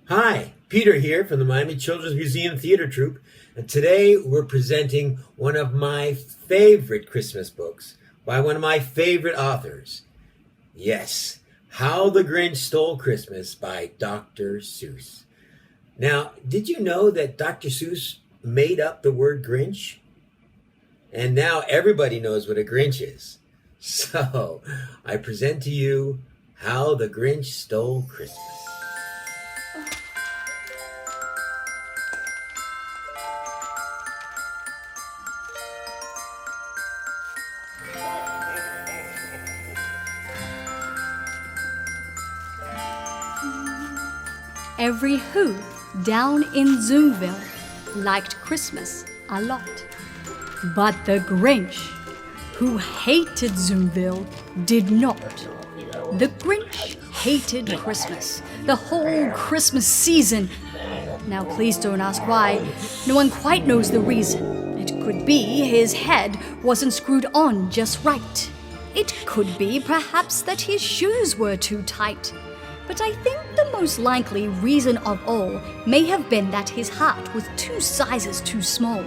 Hi, Peter here from the Miami Children's Museum Theater Troupe, and today we're presenting one of my favorite Christmas books by one of my favorite authors. Yes, How the Grinch Stole Christmas by Dr. Seuss. Now, did you know that Dr. Seuss made up the word Grinch? And now everybody knows what a Grinch is. So, I present to you How the Grinch Stole Christmas. Every who down in Zoomville liked Christmas a lot. But the Grinch, who hated Zoomville, did not. The Grinch hated Christmas, the whole Christmas season. Now please don't ask why. No one quite knows the reason. It could be his head wasn't screwed on just right. It could be perhaps that his shoes were too tight. But I think the most likely reason of all may have been that his heart was 2 sizes too small.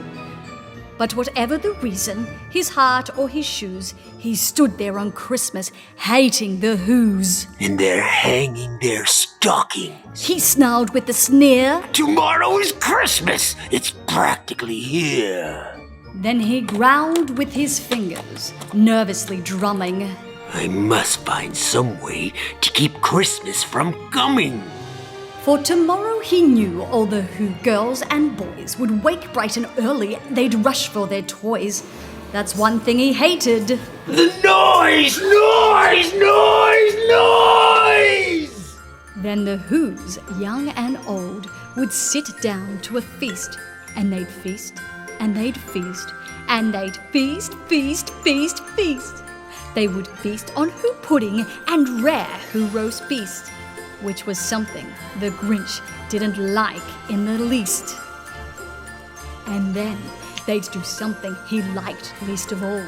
But whatever the reason, his heart or his shoes, he stood there on Christmas hating the Who's. And they're hanging their stockings. He snarled with a sneer. Tomorrow is Christmas. It's practically here. Then he growled with his fingers, nervously drumming. I must find some way to keep Christmas from coming. For tomorrow he knew all the Who girls and boys would wake bright and early. They'd rush for their toys. That's one thing he hated. The noise! Noise! Noise! Noise! Then the Who's, young and old, would sit down to a feast. And they'd feast, and they'd feast, and they'd feast, feast, feast, feast. They would feast on Who pudding and rare Who roast beast, which was something the Grinch didn't like in the least. And then they'd do something he liked least of all.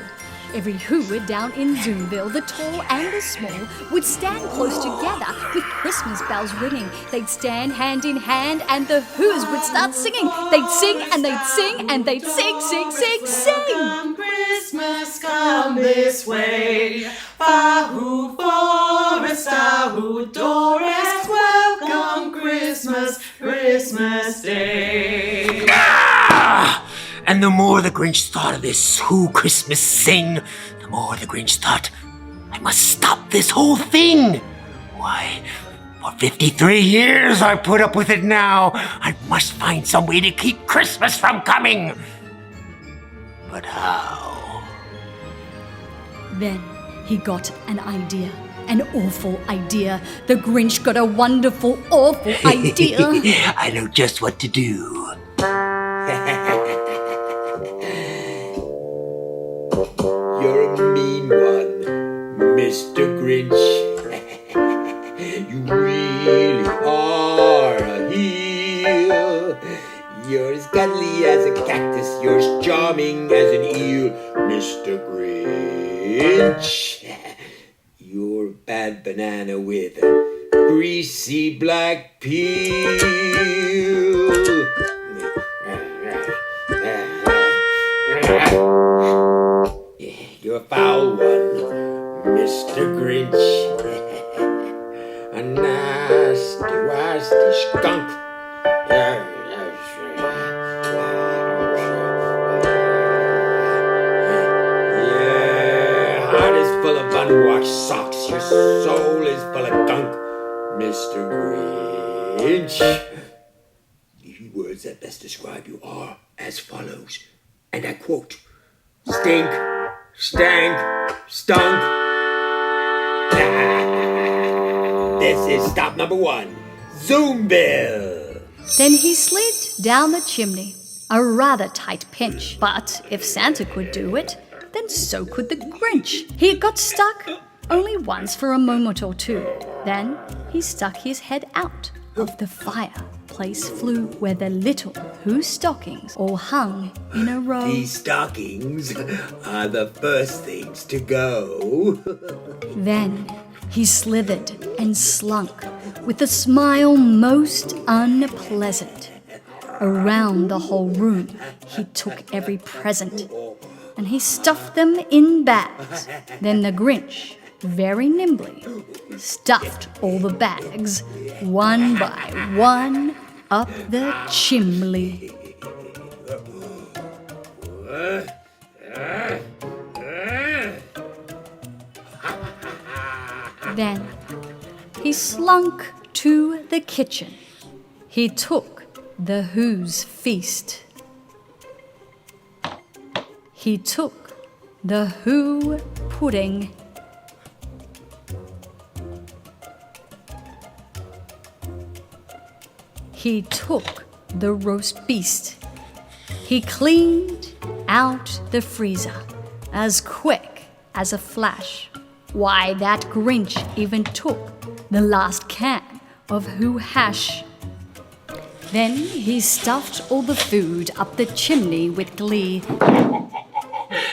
Every Who down in Zoomville, the tall and the small, would stand close together with Christmas bells ringing. They'd stand hand in hand and the Who's would start singing. They'd sing and they'd sing and they'd sing, sing, sing, sing. Christmas come this way. Fahu Forest, Ahu Doris, welcome Christmas, Christmas Day. Ah! And the more the Grinch thought of this Who Christmas sing, the more the Grinch thought, I must stop this whole thing. Why, for 53 years I've put up with it now. I must find some way to keep Christmas from coming. But how? Then he got an idea. An awful idea. The Grinch got a wonderful, awful idea. I know just what to do. You're a mean one, Mr. Grinch. You really are a heel. You're as cuddly as a cactus, you're as charming as an eel, Mr. Grinch. You're a bad banana with a greasy black peel. You're a foul one, Mr. Grinch. A nasty, wasty skunk. Your heart is full of unwashed socks. Your soul is full of gunk, Mr. Grinch. The words that best describe you are as follows, and I quote: stink, stank, stunk. This is stop number 1, Zoomville. Then he slid down the chimney, a rather tight pinch. But if Santa could do it, then so could the Grinch. He got stuck only once for a moment or two. Then he stuck his head out of the fireplace flue where the little Who stockings all hung in a row. These stockings are the first things to go. Then he slithered and slunk with a smile most unpleasant. Around the whole room he took every present, and he stuffed them in bags. Then the Grinch, very nimbly, stuffed all the bags, one by one, up the chimney. Then he slunk to the kitchen. He took the Who's feast. He took the Who pudding. He took the roast beast. He cleaned out the freezer as quick as a flash. Why, that Grinch even took the last can of Who hash. Then he stuffed all the food up the chimney with glee.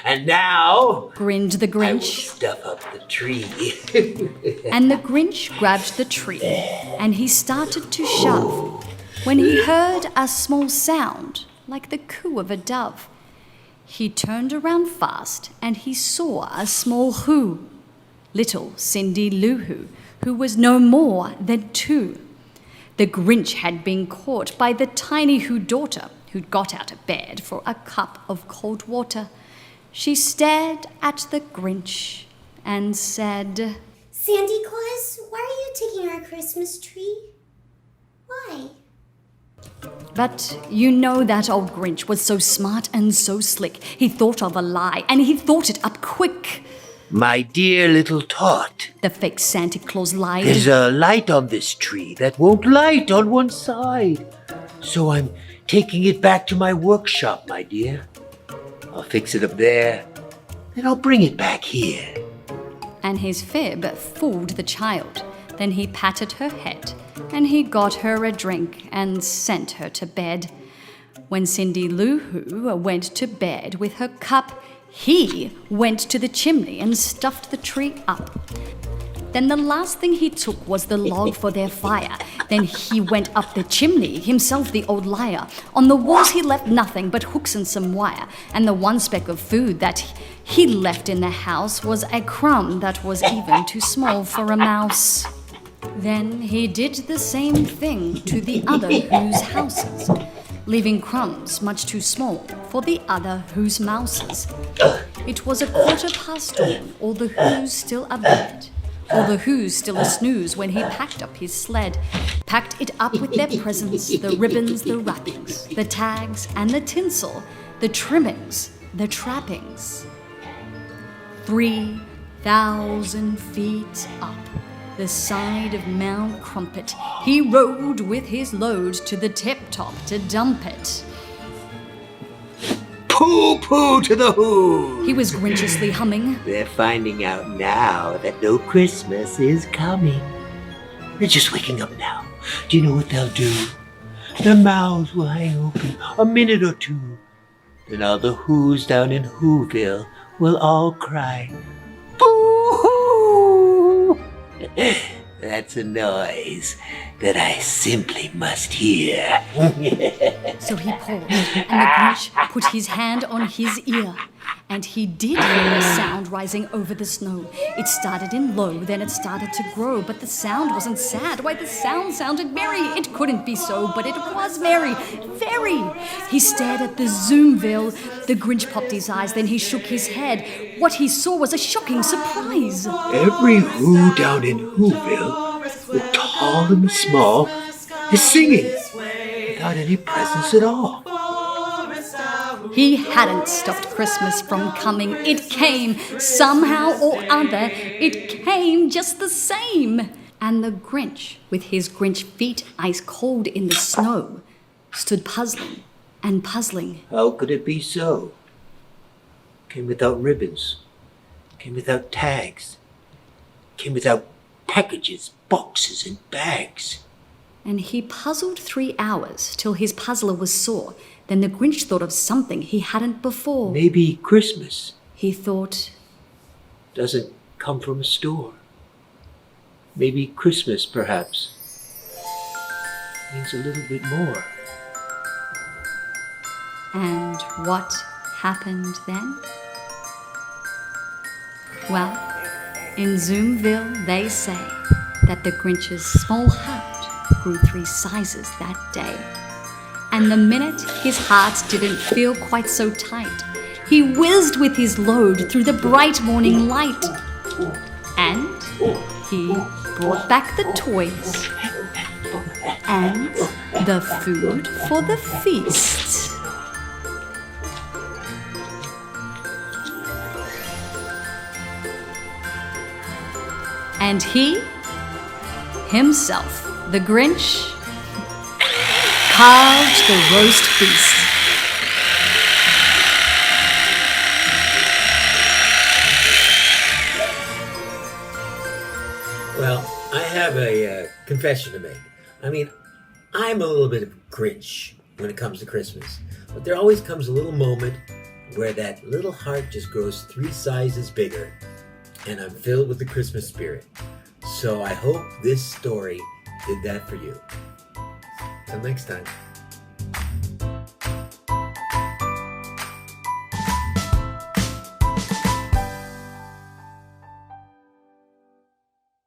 And now, Grinned the I will Grinch. stuff up the tree. And the Grinch grabbed the tree, and he started to shove, when he heard a small sound like the coo of a dove. He turned around fast, and he saw a small Who, little Cindy Lou Who, who was no more than 2. The Grinch had been caught by the tiny Who daughter, who'd got out of bed for a cup of cold water. She stared at the Grinch and said, Sandy Claus, why are you taking our Christmas tree? Why? But you know that old Grinch was so smart and so slick. He thought of a lie, and he thought it up quick. My dear little tot, The fake Santa Claus lied. there's a light on this tree that won't light on one side. So I'm taking it back to my workshop, my dear. I'll fix it up there, then I'll bring it back here. And his fib fooled the child. Then he patted her head, and he got her a drink and sent her to bed. When Cindy Lou Who went to bed with her cup, he went to the chimney and stuffed the tree up. Then the last thing he took was the log for their fire. Then he went up the chimney, himself the old liar. On the walls he left nothing but hooks and some wire, and the one speck of food that he left in the house was a crumb that was even too small for a mouse. Then he did the same thing to the other Who's houses, leaving crumbs much too small for the other Who's mouses. It was dawn, all the Who's still abed. All the Who's still a snooze when he packed up his sled, packed it up with their presents, the ribbons, the wrappings, the tags and the tinsel, the trimmings, the trappings. 3,000 feet up the side of Mount Crumpet, he rode with his load to the tip-top to dump it. Pooh-pooh to the Who! He was grinchiously humming. They're finding out now that no Christmas is coming. They're just waking up now. Do you know what they'll do? Their mouths will hang open a minute or two. Then all the Who's down in Whoville will all cry, boo-hoo! That's a noise that I simply must hear. So he paused, and the Grinch put his hand on his ear, and he did hear a sound rising over the snow. It started in low, then it started to grow, but the sound wasn't sad. Why, the sound sounded merry. It couldn't be so, but it was merry. Very. He stared at the Zoomville. The Grinch popped his eyes, then he shook his head. What he saw was a shocking surprise. Every Who down in Whoville, the tall and the small, is singing without any presents at all. He hadn't stopped Christmas from coming. It came somehow or other. It came just the same. And the Grinch, with his Grinch feet ice cold in the snow, stood puzzling and puzzling. How could it be so? Came without ribbons, came without tags, came without packages, boxes, and bags. And he puzzled 3 hours till his puzzler was sore. Then the Grinch thought of something he hadn't before. Maybe Christmas He thought, doesn't come from a store. Maybe Christmas, perhaps, needs a little bit more. And what happened then? Well, in Zoomville, they say that the Grinch's small heart grew 3 sizes that day. And the minute his heart didn't feel quite so tight, he whizzed with his load through the bright morning light. And he brought back the toys and the food for the feast. And he, himself, the Grinch, carved the roast beast. Well, I have a confession to make. I mean, I'm a little bit of a Grinch when it comes to Christmas. But there always comes a little moment where that little heart just grows 3 sizes bigger, and I'm filled with the Christmas spirit. So I hope this story did that for you. Till next time.